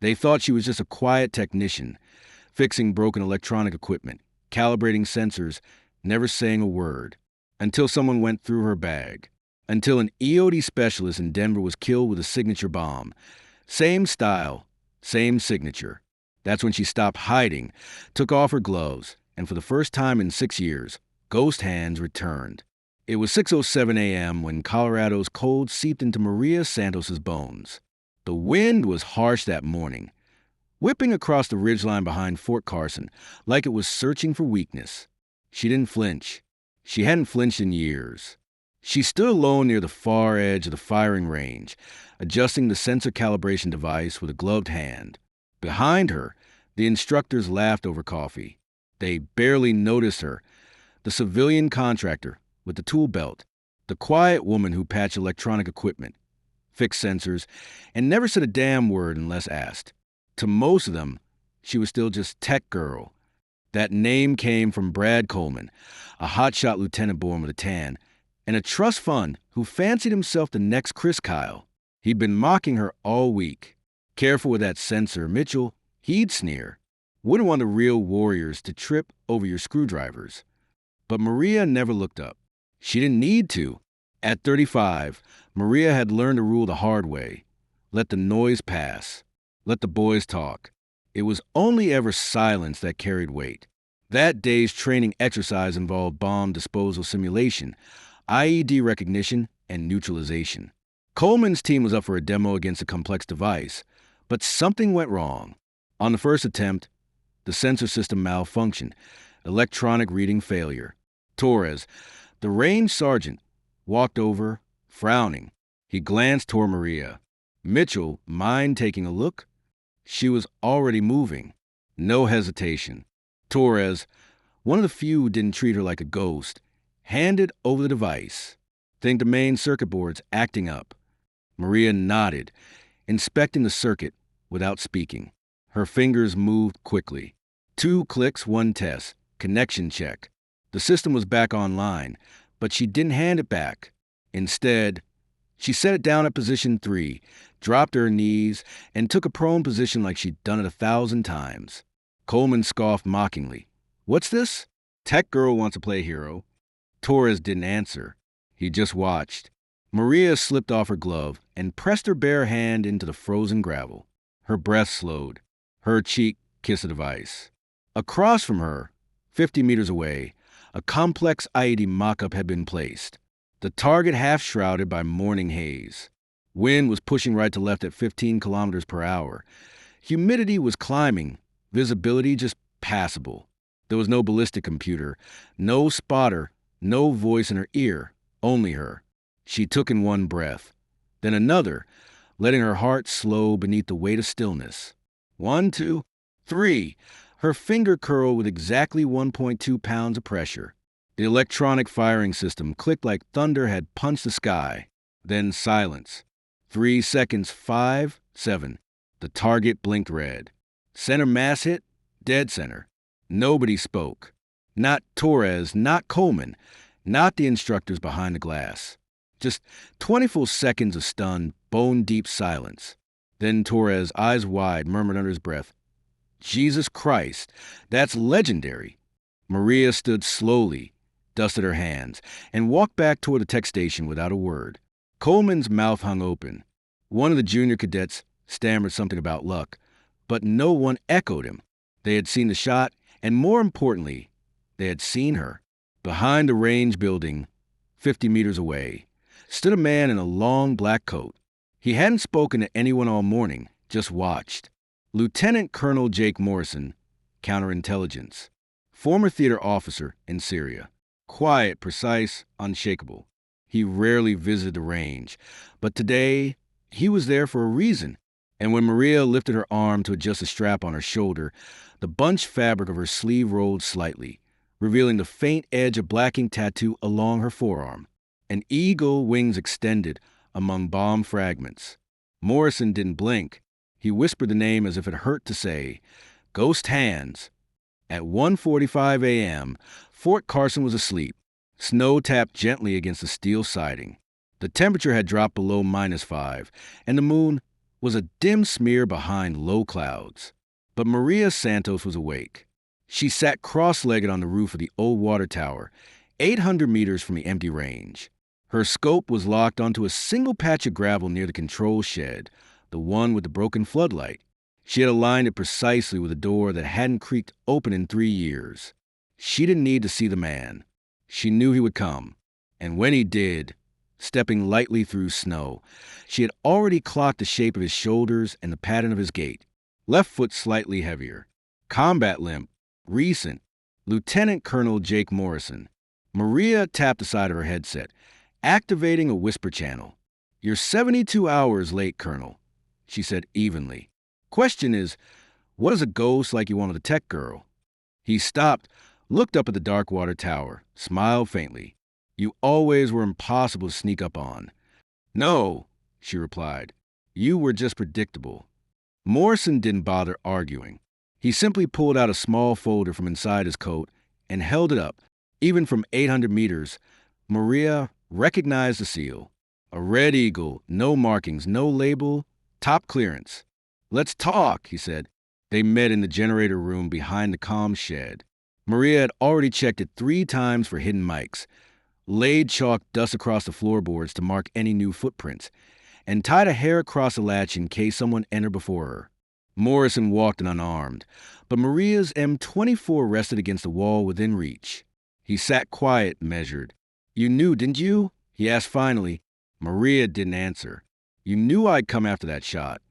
They thought she was just a quiet technician, fixing broken electronic equipment, calibrating sensors, never saying a word, until someone went through her bag. Until an EOD specialist in Denver was killed with a signature bomb. Same style, same signature. That's when she stopped hiding, took off her gloves, and for the first time in 6 years, ghost hands returned. It was 6:07 a.m. when Colorado's cold seeped into Maria Santos' bones. The wind was harsh that morning, whipping across the ridgeline behind Fort Carson like it was searching for weakness. She didn't flinch. She hadn't flinched in years. She stood alone near the far edge of the firing range, adjusting the sensor calibration device with a gloved hand. Behind her, the instructors laughed over coffee. They barely noticed her. The civilian contractor with the tool belt, the quiet woman who patched electronic equipment, fixed sensors, and never said a damn word unless asked. To most of them, she was still just Tech Girl. That name came from Brad Coleman, a hotshot lieutenant born with a tan, and a trust fund who fancied himself the next Chris Kyle. He'd been mocking her all week. Careful with that sensor, Mitchell, he'd sneer. Wouldn't want the real warriors to trip over your screwdrivers. But Maria never looked up. She didn't need to. At 35, Maria had learned to rule the hard way. Let the noise pass. Let the boys talk. It was only ever silence that carried weight. That day's training exercise involved bomb disposal simulation, IED recognition, and neutralization. Coleman's team was up for a demo against a complex device, but something went wrong. On the first attempt, the sensor system malfunctioned, electronic reading failure. Torres, the range sergeant, walked over, frowning. He glanced toward Maria. Mitchell, mind taking a look? She was already moving. No hesitation. Torres, one of the few who didn't treat her like a ghost, handed over the device. Think the main circuit board's acting up. Maria nodded, inspecting the circuit without speaking. Her fingers moved quickly. 2 clicks, 1 test. Connection check. The system was back online, but she didn't hand it back. Instead, she set it down at position 3, dropped to her knees, and took a prone position like she'd done it 1,000 times. Coleman scoffed mockingly. "What's this?" "Tech Girl wants to play hero." Torres didn't answer. He just watched. Maria slipped off her glove and pressed her bare hand into the frozen gravel. Her breath slowed. Her cheek kissed the device. Across from her, 50 meters away, a complex IED mock-up had been placed. The target half-shrouded by morning haze. Wind was pushing right to left at 15 kilometers per hour. Humidity was climbing, visibility just passable. There was no ballistic computer, no spotter, no voice in her ear, only her. She took in one breath, then another, letting her heart slow beneath the weight of stillness. 1, 2, 3. Her finger curled with exactly 1.2 pounds of pressure. The electronic firing system clicked like thunder had punched the sky. Then silence. 3 seconds, 5, 7. The target blinked red. Center mass hit, dead center. Nobody spoke. Not Torres, not Coleman, not the instructors behind the glass. Just 20 full seconds of stunned, bone-deep silence. Then Torres, eyes wide, murmured under his breath, "Jesus Christ, that's legendary." Maria stood slowly, dusted her hands, and walked back toward the tech station without a word. Coleman's mouth hung open. One of the junior cadets stammered something about luck, but no one echoed him. They had seen the shot, and more importantly, they had seen her. Behind the range building, 50 meters away, stood a man in a long black coat. He hadn't spoken to anyone all morning, just watched. Lieutenant Colonel Jake Morrison, counterintelligence. Former theater officer in Syria. Quiet, precise, unshakable. He rarely visited the range, but today he was there for a reason. And when Maria lifted her arm to adjust the strap on her shoulder, the bunched fabric of her sleeve rolled slightly, revealing the faint edge of black ink tattoo along her forearm. An eagle, wings extended among bomb fragments. Morrison didn't blink. He whispered the name as if it hurt to say, "Ghost Hands." At 1:45 a.m., Fort Carson was asleep. Snow tapped gently against the steel siding. The temperature had dropped below -5, and the moon was a dim smear behind low clouds. But Maria Santos was awake. She sat cross-legged on the roof of the old water tower, 800 meters from the empty range. Her scope was locked onto a single patch of gravel near the control shed, the one with the broken floodlight. She had aligned it precisely with a door that hadn't creaked open in 3 years. She didn't need to see the man. She knew he would come. And when he did, stepping lightly through snow, she had already clocked the shape of his shoulders and the pattern of his gait. Left foot slightly heavier. Combat limp. Recent. Lieutenant Colonel Jake Morrison. Maria tapped the side of her headset, activating a whisper channel. "You're 72 hours late, Colonel," she said evenly. "Question is, what is a ghost like you wanted a tech girl?" He stopped, looked up at the dark water tower, smiled faintly. "You always were impossible to sneak up on." "No," she replied. "You were just predictable." Morrison didn't bother arguing. He simply pulled out a small folder from inside his coat and held it up. Even from 800 meters, Maria recognized the seal. A red eagle, no markings, no label, top clearance. "Let's talk," he said. They met in the generator room behind the comm shed. Maria had already checked it 3 times for hidden mics, laid chalk dust across the floorboards to mark any new footprints, and tied a hair across the latch in case someone entered before her. Morrison walked in unarmed, but Maria's M24 rested against the wall within reach. He sat quiet, measured. "You knew, didn't you?" he asked finally. Maria didn't answer. "You knew I'd come after that shot."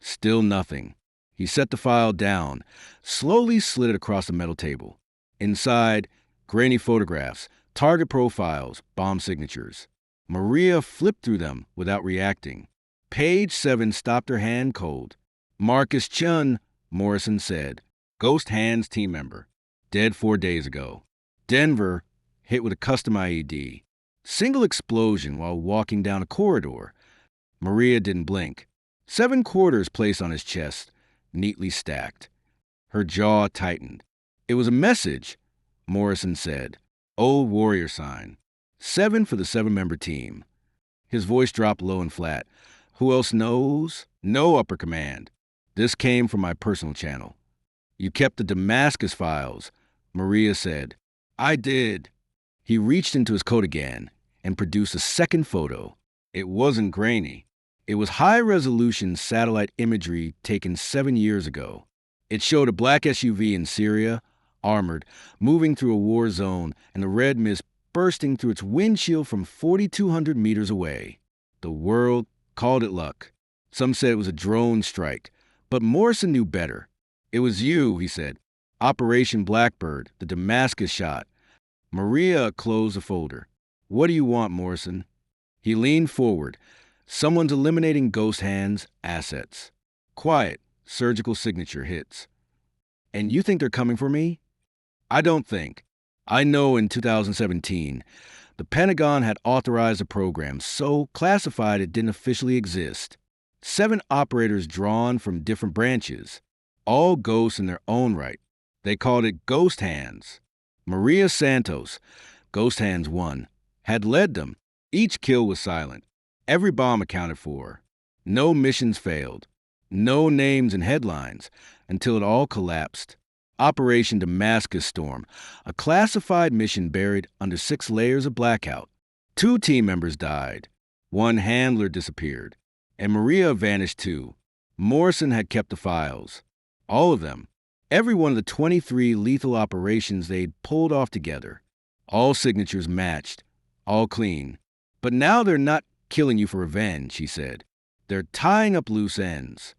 Still nothing. He set the file down, slowly slid it across the metal table. Inside, grainy photographs, target profiles, bomb signatures. Maria flipped through them without reacting. Page 7 stopped her hand cold. "Marcus Chun," Morrison said. "Ghost Hands team member. Dead 4 days ago. Denver, hit with a custom IED. Single explosion while walking down a corridor." Maria didn't blink. 7 quarters placed on his chest, neatly stacked. Her jaw tightened. "It was a message," Morrison said. "Old warrior sign. 7 for the 7-member team." His voice dropped low and flat. "Who else knows?" "No upper command. This came from my personal channel." "You kept the Damascus files," Maria said. "I did." He reached into his coat again and produced a second photo. It wasn't grainy. It was high-resolution satellite imagery taken 7 years ago. It showed a black SUV in Syria, armored, moving through a war zone, and the red mist bursting through its windshield from 4,200 meters away. The world called it luck. Some said it was a drone strike, but Morrison knew better. "It was you," he said. "Operation Blackbird, the Damascus shot." Maria closed the folder. "What do you want, Morrison?" He leaned forward. "Someone's eliminating Ghost Hands assets. Quiet, surgical signature hits." "And you think they're coming for me?" "I don't think. I know in 2017, the Pentagon had authorized the program, so classified it didn't officially exist. 7 operators drawn from different branches, all ghosts in their own right. They called it Ghost Hands. Maria Santos, Ghost Hands 1, had led them. Each kill was silent. Every bomb accounted for. No missions failed. No names in headlines until it all collapsed. Operation Damascus Storm, a classified mission buried under 6 layers of blackout. 2 team members died. 1 handler disappeared. And Maria vanished too. Morrison had kept the files. All of them. Every one of the 23 lethal operations they'd pulled off together. All signatures matched. All clean. "But now they're not killing you for revenge," he said. "They're tying up loose ends."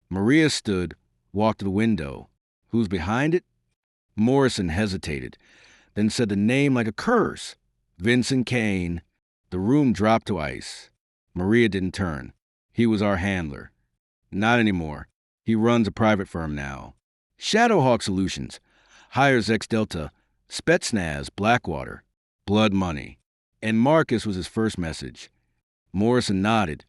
Maria stood, walked to the window. "Who's behind it?" Morrison hesitated, then said the name like a curse. "Vincent Kane." The room dropped to ice. Maria didn't turn. "He was our handler." "Not anymore. He runs a private firm now. Shadowhawk Solutions. Hires ex-Delta. Spetsnaz, Blackwater. Blood money." And Marcus was his first message. Morrison nodded.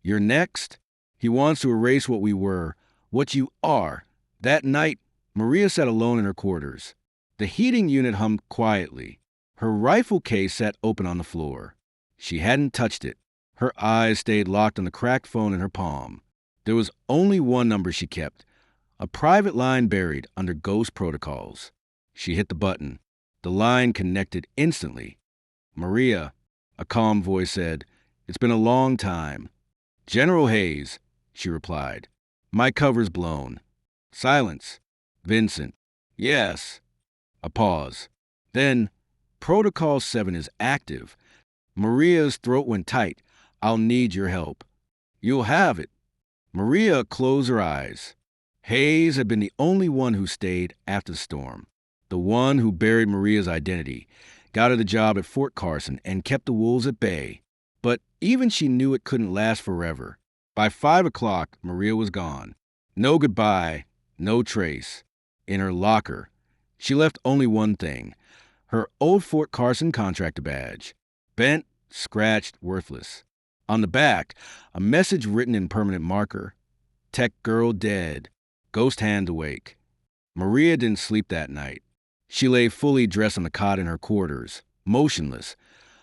"You're next? He wants to erase what we were, what you are." That night, Maria sat alone in her quarters. The heating unit hummed quietly. Her rifle case sat open on the floor. She hadn't touched it. Her eyes stayed locked on the cracked phone in her palm. There was only one number she kept, a private line buried under ghost protocols. She hit the button. The line connected instantly. "Maria," a calm voice said, "it's been a long time." "General Hayes," she replied. "My cover's blown." Silence. Vincent. "Yes." A pause. Then, "Protocol 7 is active." Maria's throat went tight. "I'll need your help." "You'll have it." Maria closed her eyes. Hayes had been the only one who stayed after the storm. The one who buried Maria's identity, got her the job at Fort Carson, and kept the wolves at bay. But even she knew it couldn't last forever. By 5 o'clock, Maria was gone. No goodbye, no trace. In her locker, she left only one thing, her old Fort Carson contractor badge. Bent, scratched, worthless. On the back, a message written in permanent marker. "Tech girl dead. Ghost hand awake." Maria didn't sleep that night. She lay fully dressed on the cot in her quarters, motionless,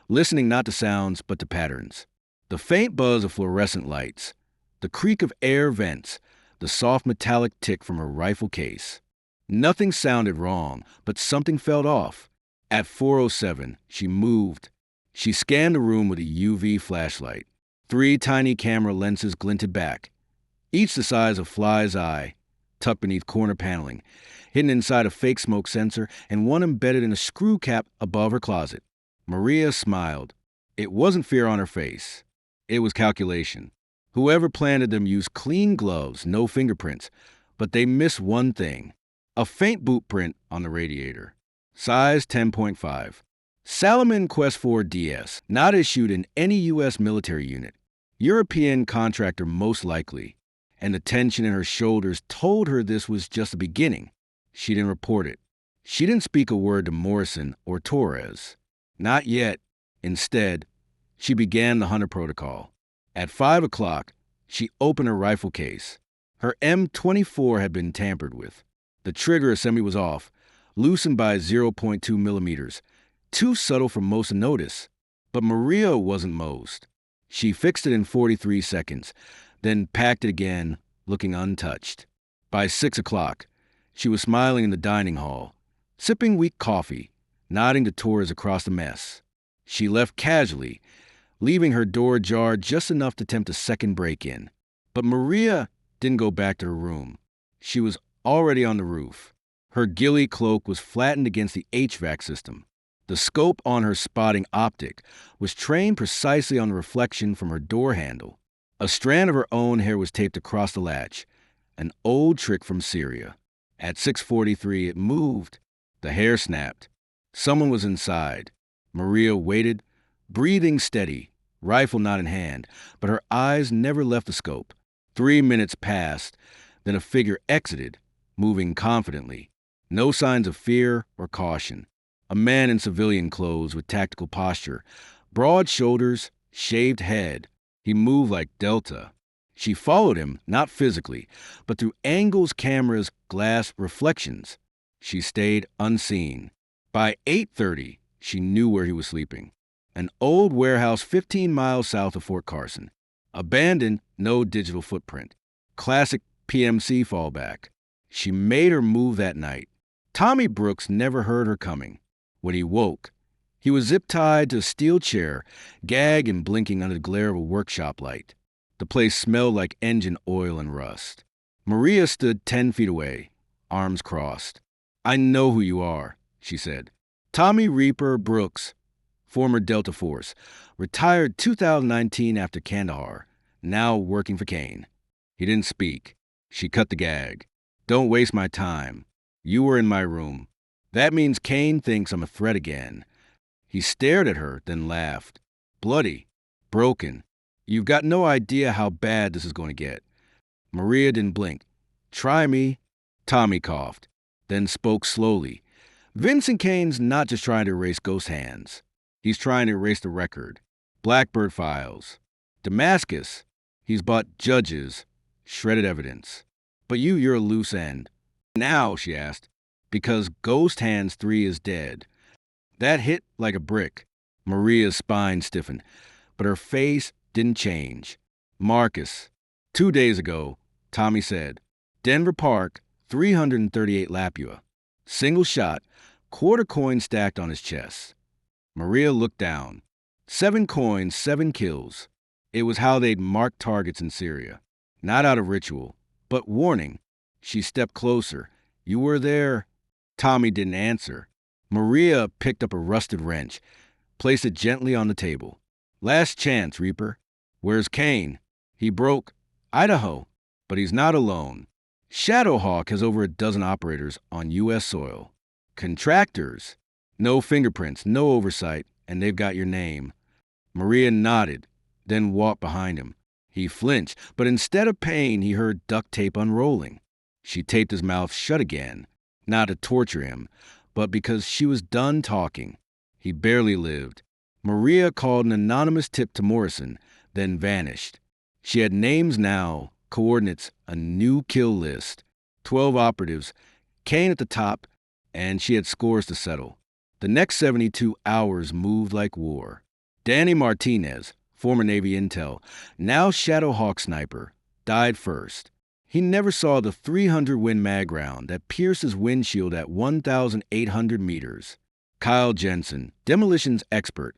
listening not to sounds but to patterns. The faint buzz of fluorescent lights, the creak of air vents, the soft metallic tick from her rifle case. Nothing sounded wrong, but something felt off. At 4:07, she moved. She scanned the room with a UV flashlight. 3 tiny camera lenses glinted back, each the size of a fly's eye, tucked beneath corner paneling, hidden inside a fake smoke sensor, and one embedded in a screw cap above her closet. Maria smiled. It wasn't fear on her face. It was calculation. Whoever planted them used clean gloves, no fingerprints, but they missed one thing. A faint boot print on the radiator. Size 10.5. Salomon Quest 4 DS, not issued in any U.S. military unit. European contractor most likely. And the tension in her shoulders told her this was just the beginning. She didn't report it. She didn't speak a word to Morrison or Torres. Not yet. Instead, she began the Hunter Protocol. At 5 o'clock, she opened her rifle case. Her M24 had been tampered with. The trigger assembly was off, loosened by 0.2 millimeters, too subtle for most to notice. But Maria wasn't most. She fixed it in 43 seconds, then packed it again, looking untouched. By 6 o'clock, she was smiling in the dining hall, sipping weak coffee, nodding to Torres across the mess. She left casually, leaving her door ajar just enough to tempt a second break-in. But Maria didn't go back to her room. She was already on the roof. Her ghillie cloak was flattened against the HVAC system. The scope on her spotting optic was trained precisely on the reflection from her door handle. A strand of her own hair was taped across the latch, an old trick from Syria. At 6:43, it moved. The hair snapped. Someone was inside. Maria waited, breathing steady, rifle not in hand, but her eyes never left the scope. 3 minutes passed, then a figure exited, moving confidently. No signs of fear or caution. A man in civilian clothes with tactical posture, broad shoulders, shaved head. He moved like Delta. She followed him, not physically, but through angles, cameras, glass, reflections. She stayed unseen. By 8:30, she knew where he was sleeping. An old warehouse 15 miles south of Fort Carson. Abandoned, no digital footprint. Classic PMC fallback. She made her move that night. Tommy Brooks never heard her coming. When he woke, he was zip-tied to a steel chair, gagged and blinking under the glare of a workshop light. The place smelled like engine oil and rust. Maria stood 10 feet away, arms crossed. "I know who you are," she said. "Tommy Reaper Brooks, former Delta Force, retired 2019 after Kandahar, now working for Kane." He didn't speak. She cut the gag. "Don't waste my time. You were in my room. That means Kane thinks I'm a threat again." He stared at her, then laughed. "Bloody. Broken. You've got no idea how bad this is going to get." Maria didn't blink. "Try me." Tommy coughed, then spoke slowly. "Vincent Kane's not just trying to erase ghost hands. He's trying to erase the record. Blackbird files. Damascus. He's bought judges. Shredded evidence. But you're a loose end." "Now?" she asked. "Because Ghost Hands 3 is dead." That hit like a brick. Maria's spine stiffened, but her face didn't change. "Marcus, 2 days ago, Tommy said. Denver Park, 338 Lapua. Single shot, quarter coin stacked on his chest. Maria looked down. 7 coins, 7 kills. It was how they'd marked targets in Syria. Not out of ritual, but warning. She stepped closer. You were there. Tommy didn't answer. Maria picked up a rusted wrench, placed it gently on the table. Last chance, Reaper. Where's Kane? He broke Idaho, but he's not alone. Shadowhawk has over a dozen operators on U.S. soil. Contractors. No fingerprints, no oversight, and they've got your name. Maria nodded, then walked behind him. He flinched, but instead of pain, he heard duct tape unrolling. She taped his mouth shut again, not to torture him, but because she was done talking. He barely lived. Maria called an anonymous tip to Morrison, then vanished. She had names now, coordinates, a new kill list. 12 operatives, Kane at the top, and she had scores to settle. The next 72 hours moved like war. Danny Martinez, former Navy intel, now Shadowhawk sniper, died first. He never saw the 300 Win mag round that pierced his windshield at 1,800 meters. Kyle Jensen, demolitions expert,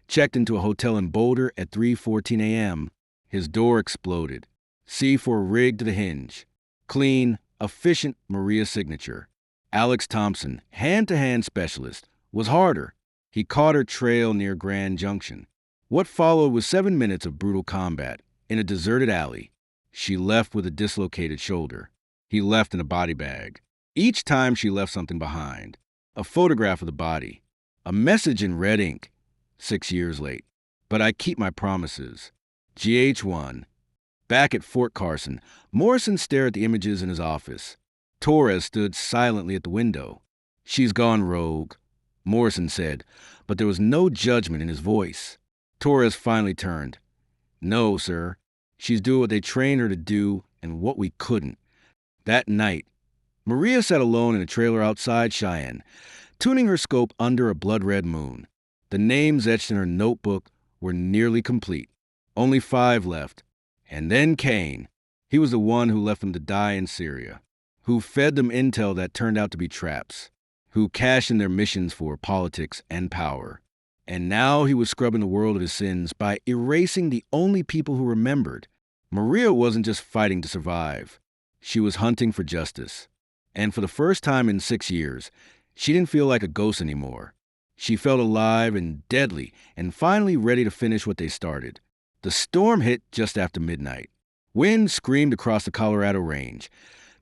checked into a hotel in Boulder at 3:14 a.m. His door exploded. C4 rigged to the hinge. Clean, efficient Maria signature. Alex Thompson, hand-to-hand specialist, was harder. He caught her trail near Grand Junction. What followed was 7 minutes of brutal combat in a deserted alley. She left with a dislocated shoulder. He left in a body bag. Each time she left something behind. A photograph of the body. A message in red ink. 6 years late. But I keep my promises. GH1. Back at Fort Carson, Morrison stared at the images in his office. Torres stood silently at the window. She's gone rogue, Morrison said, but there was no judgment in his voice. Torres finally turned. No, sir. She's doing what they trained her to do and what we couldn't. That night, Maria sat alone in a trailer outside Cheyenne, tuning her scope under a blood-red moon. The names etched in her notebook were nearly complete. Only 5 left. And then Kane. He was the one who left them to die in Syria, who fed them intel that turned out to be traps, who cashed in their missions for politics and power. And now he was scrubbing the world of his sins by erasing the only people who remembered. Maria wasn't just fighting to survive. She was hunting for justice. And for the first time in 6 years, she didn't feel like a ghost anymore. She felt alive and deadly and finally ready to finish what they started. The storm hit just after midnight. Wind screamed across the Colorado Range,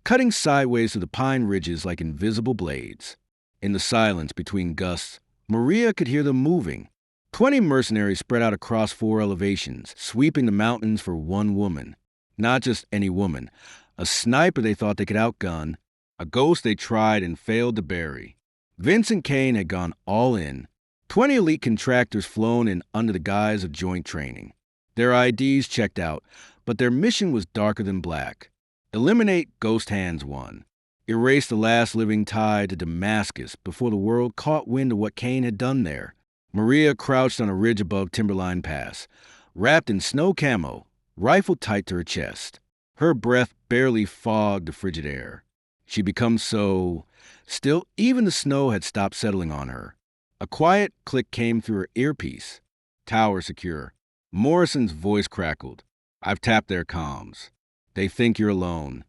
cutting sideways through the pine ridges like invisible blades. In the silence between gusts, Maria could hear them moving. 20 mercenaries spread out across 4 elevations, sweeping the mountains for one woman. Not just any woman. A sniper they thought they could outgun. A ghost they tried and failed to bury. Vincent Kane had gone all in. 20 elite contractors flown in under the guise of joint training. Their IDs checked out, but their mission was darker than black. Eliminate Ghost Hands 1. Erase the last living tie to Damascus before the world caught wind of what Kane had done there. Maria crouched on a ridge above Timberline Pass, wrapped in snow camo, rifle tight to her chest. Her breath barely fogged the frigid air. She'd become so still, even the snow had stopped settling on her. A quiet click came through her earpiece. Tower secure. Morrison's voice crackled. I've tapped their comms. They think you're alone.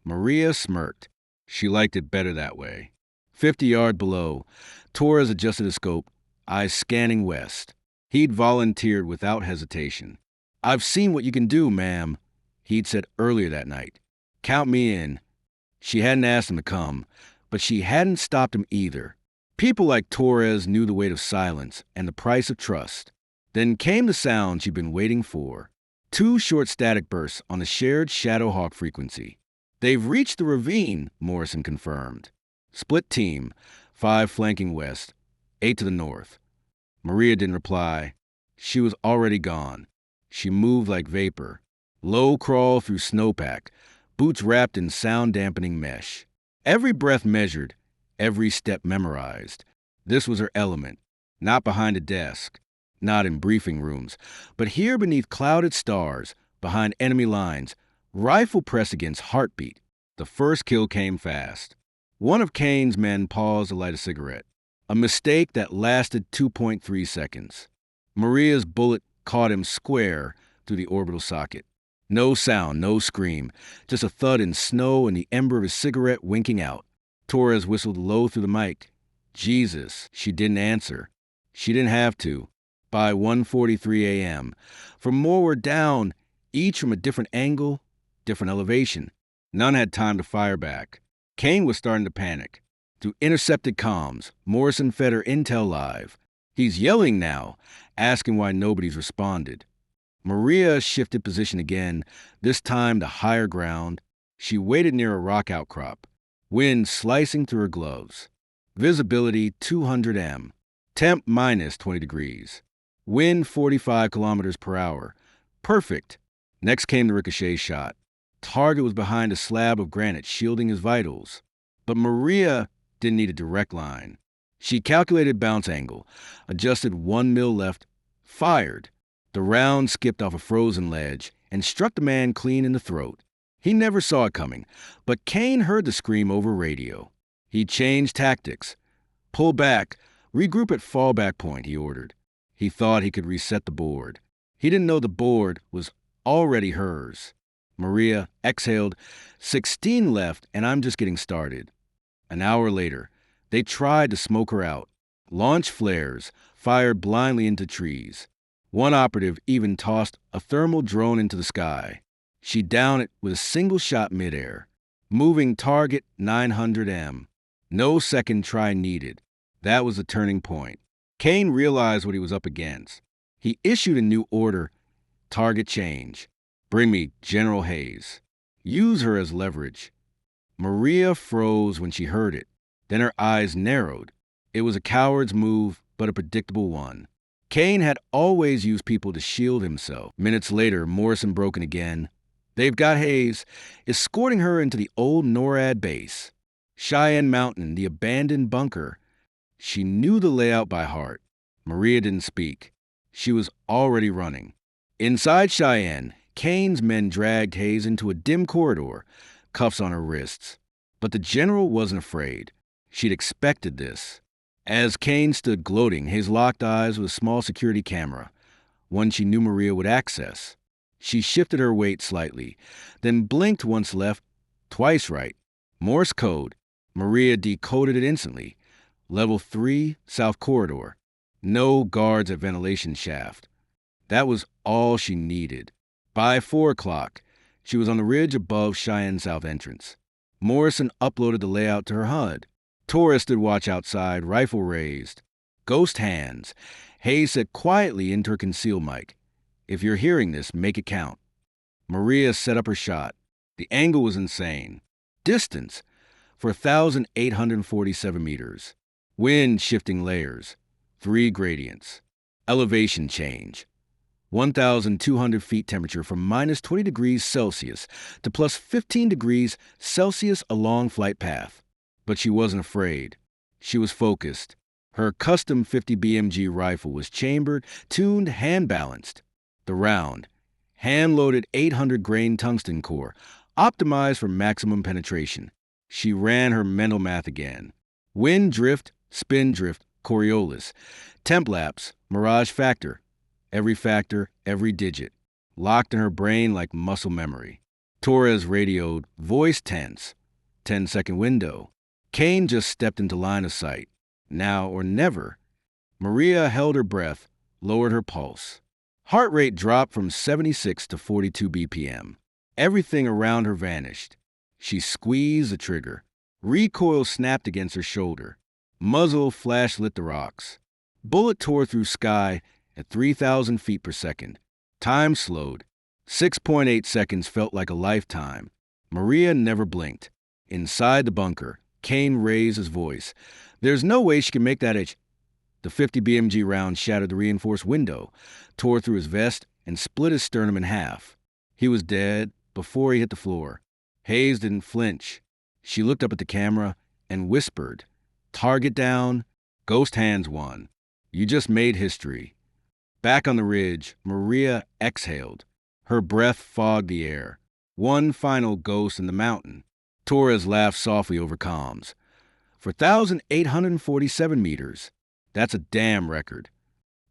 Maria smirked. She liked it better that way. 50 yards below, Torres adjusted his scope, eyes scanning west. He'd volunteered without hesitation. I've seen what you can do, ma'am, he'd said earlier that night. Count me in. She hadn't asked him to come, but she hadn't stopped him either. People like Torres knew the weight of silence and the price of trust. Then came the sound she'd been waiting for. 2 short static bursts on the shared Shadowhawk frequency. They've reached the ravine, Morrison confirmed. Split team, 5 flanking west, 8 to the north. Maria didn't reply. She was already gone. She moved like vapor. Low crawl through snowpack, boots wrapped in sound-dampening mesh. Every breath measured, every step memorized. This was her element, not behind a desk. Not in briefing rooms, but here beneath clouded stars, behind enemy lines, Rifle press against heartbeat. The first kill came fast. One of Kane's men paused to light a cigarette. A mistake that lasted 2.3 seconds. Maria's bullet caught him square through the orbital socket. No sound, no scream, just a thud in snow and the ember of his cigarette winking out. Torres whistled low through the mic. Jesus, she didn't answer. She didn't have to. By 1:43 a.m., from more were down, each from a different angle, different elevation. None had time to fire back. Kane was starting to panic. Through intercepted comms, Morrison fed her intel live. He's yelling now, asking why nobody's responded. Maria shifted position again, this time to higher ground. She waited near a rock outcrop, wind slicing through her gloves. Visibility 200 m. Temp minus 20 degrees. Wind 45 kilometers per hour. Perfect. Next came the ricochet shot. Target was behind a slab of granite shielding his vitals. But Maria didn't need a direct line. She calculated bounce angle, adjusted 1 mil left, fired. The round skipped off a frozen ledge and struck the man clean in the throat. He never saw it coming, but Kane heard the scream over radio. He changed tactics. Pull back, regroup at fallback point, he ordered. He thought he could reset the board. He didn't know the board was already hers. Maria exhaled, 16 left, and I'm just getting started. An hour later, they tried to smoke her out. Launched flares, fired blindly into trees. One operative even tossed a thermal drone into the sky. She downed it with a single shot midair. Moving target 900 m. No second try needed. That was the turning point. Kane realized what he was up against. He issued a new order. Target change. Bring me General Hayes. Use her as leverage. Maria froze when she heard it. Then her eyes narrowed. It was a coward's move, but a predictable one. Kane had always used people to shield himself. Minutes later, Morrison broke in again. They've got Hayes, escorting her into the old NORAD base. Cheyenne Mountain, the abandoned bunker. She knew the layout by heart. Maria didn't speak. She was already running. Inside Cheyenne, Kane's men dragged Hayes into a dim corridor, cuffs on her wrists. But the general wasn't afraid. She'd expected this. As Kane stood gloating, his locked eyes with a small security camera, one she knew Maria would access. She shifted her weight slightly, then blinked once left, twice right. Morse code. Maria decoded it instantly. Level 3, South Corridor. No guards at ventilation shaft. That was all she needed. By 4 o'clock, she was on the ridge above Cheyenne South entrance. Morrison uploaded the layout to her HUD. Torres stood watch outside, rifle raised. Ghost hands. Hayes said quietly into her conceal mic, "If you're hearing this, make it count." Maria set up her shot. The angle was insane. Distance, for 1,847 meters. Wind shifting layers. 3 gradients. Elevation change. 1,200 feet temperature from minus 20 degrees Celsius to plus 15 degrees Celsius along flight path. But she wasn't afraid. She was focused. Her custom 50 BMG rifle was chambered, tuned, hand-balanced. The round, hand-loaded 800-grain tungsten core, optimized for maximum penetration. She ran her mental math again. Wind drift, spin drift, Coriolis. Temp lapse, mirage factor. Every factor, every digit. Locked in her brain like muscle memory. Torres radioed, voice tense. 10-second window. Kane just stepped into line of sight. Now or never. Maria held her breath, lowered her pulse. Heart rate dropped from 76 to 42 BPM. Everything around her vanished. She squeezed the trigger. Recoil snapped against her shoulder. Muzzle flash-lit the rocks. Bullet tore through sky at 3,000 feet per second. Time slowed. 6.8 seconds felt like a lifetime. Maria never blinked. Inside the bunker, Kane raised his voice. "There's no way she can make that edge." The 50 BMG round shattered the reinforced window, tore through his vest, and split his sternum in half. He was dead before he hit the floor. Hayes didn't flinch. She looked up at the camera and whispered, "Target down, ghost hands won. You just made history." Back on the ridge, Maria exhaled. Her breath fogged the air. One final ghost in the mountain. Torres laughed softly over comms. For 1,847 meters. That's a damn record.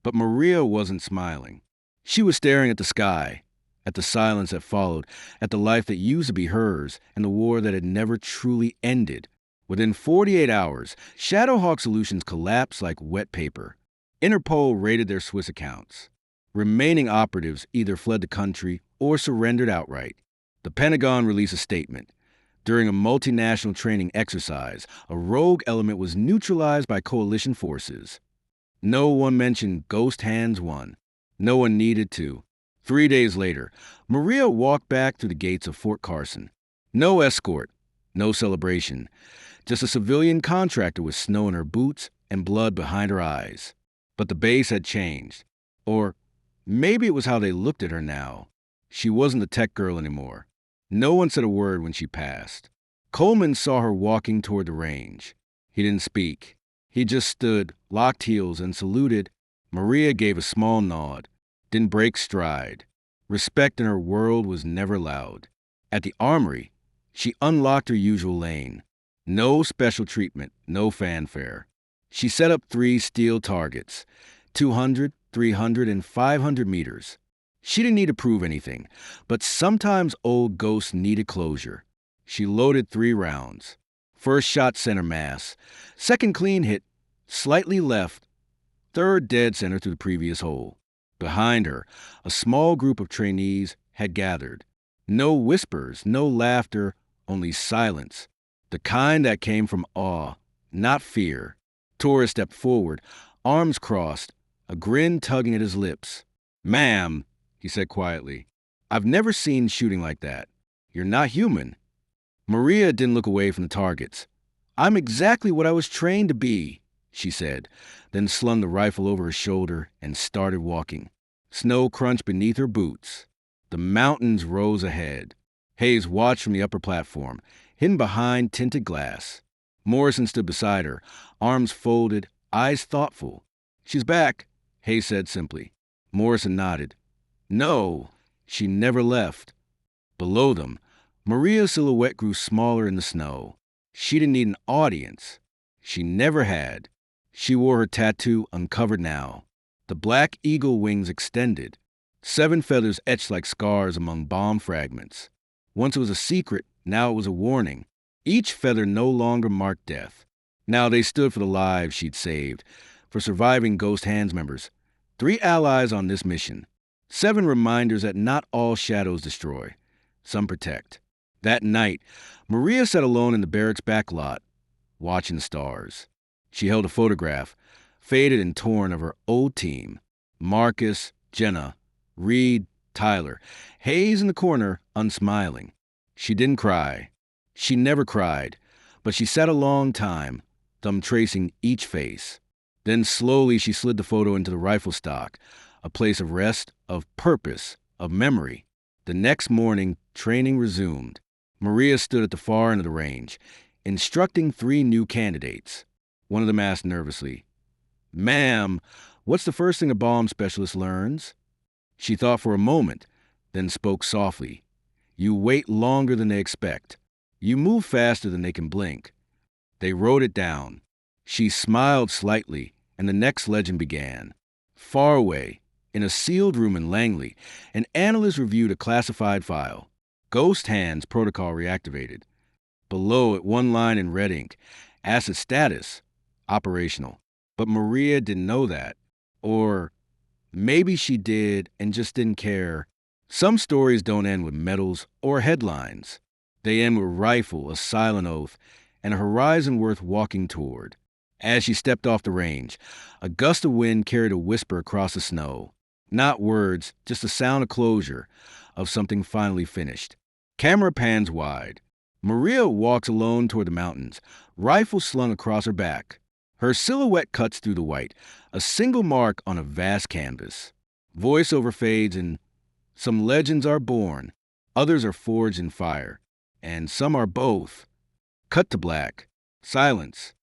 But Maria wasn't smiling. She was staring at the sky, at the silence that followed, at the life that used to be hers, and the war that had never truly ended. Within 48 hours, Shadowhawk Solutions collapsed like wet paper. Interpol raided their Swiss accounts. Remaining operatives either fled the country or surrendered outright. The Pentagon released a statement. During a multinational training exercise, a rogue element was neutralized by coalition forces. No one mentioned Ghost Hands 1. No one needed to. 3 days later, Maria walked back through the gates of Fort Carson. No escort, no celebration. Just a civilian contractor with snow in her boots and blood behind her eyes. But the base had changed. Or maybe it was how they looked at her now. She wasn't the tech girl anymore. No one said a word when she passed. Coleman saw her walking toward the range. He didn't speak. He just stood, locked heels, and saluted. Maria gave a small nod, didn't break stride. Respect in her world was never loud. At the armory, she unlocked her usual lane. No special treatment, no fanfare. She set up 3 steel targets, 200, 300, and 500 meters. She didn't need to prove anything, but sometimes old ghosts needed closure. She loaded 3 rounds. First shot center mass. Second clean hit, slightly left. Third dead center through the previous hole. Behind her, a small group of trainees had gathered. No whispers, no laughter, only silence. The kind that came from awe, not fear. Torres stepped forward, arms crossed, a grin tugging at his lips. "Ma'am," he said quietly, "I've never seen shooting like that. You're not human." Maria didn't look away from the targets. "I'm exactly what I was trained to be," she said, then slung the rifle over her shoulder and started walking. Snow crunched beneath her boots. The mountains rose ahead. Hayes watched from the upper platform, hidden behind tinted glass. Morrison stood beside her, arms folded, eyes thoughtful. "She's back," Hayes said simply. Morrison nodded. "No, she never left." Below them, Maria's silhouette grew smaller in the snow. She didn't need an audience. She never had. She wore her tattoo uncovered now. The black eagle wings extended. 7 feathers etched like scars among bomb fragments. Once it was a secret, now it was a warning. Each feather no longer marked death. Now they stood for the lives she'd saved, for surviving Ghost Hands members. 3 allies on this mission. 7 reminders that not all shadows destroy. Some protect. That night, Maria sat alone in the barracks back lot, watching the stars. She held a photograph, faded and torn, of her old team. Marcus, Jenna, Reed, Tyler. Hayes in the corner, unsmiling. She didn't cry. She never cried, but she sat a long time, thumb tracing each face. Then slowly she slid the photo into the rifle stock, a place of rest, of purpose, of memory. The next morning, training resumed. Maria stood at the far end of the range, instructing 3 new candidates. One of them asked nervously, "Ma'am, what's the first thing a bomb specialist learns?" She thought for a moment, then spoke softly. "You wait longer than they expect. You move faster than they can blink." They wrote it down. She smiled slightly, and the next legend began. Far away, in a sealed room in Langley, an analyst reviewed a classified file. Ghost Hands protocol reactivated. Below it, one line in red ink. Asset status, operational. But Maria didn't know that. Or maybe she did and just didn't care. Some stories don't end with medals or headlines. They end with a rifle, a silent oath, and a horizon worth walking toward. As she stepped off the range, a gust of wind carried a whisper across the snow. Not words, just a sound of closure, of something finally finished. Camera pans wide. Maria walks alone toward the mountains, rifle slung across her back. Her silhouette cuts through the white, a single mark on a vast canvas. Voiceover fades and some legends are born, others are forged in fire, and some are both. Cut to black. Silence.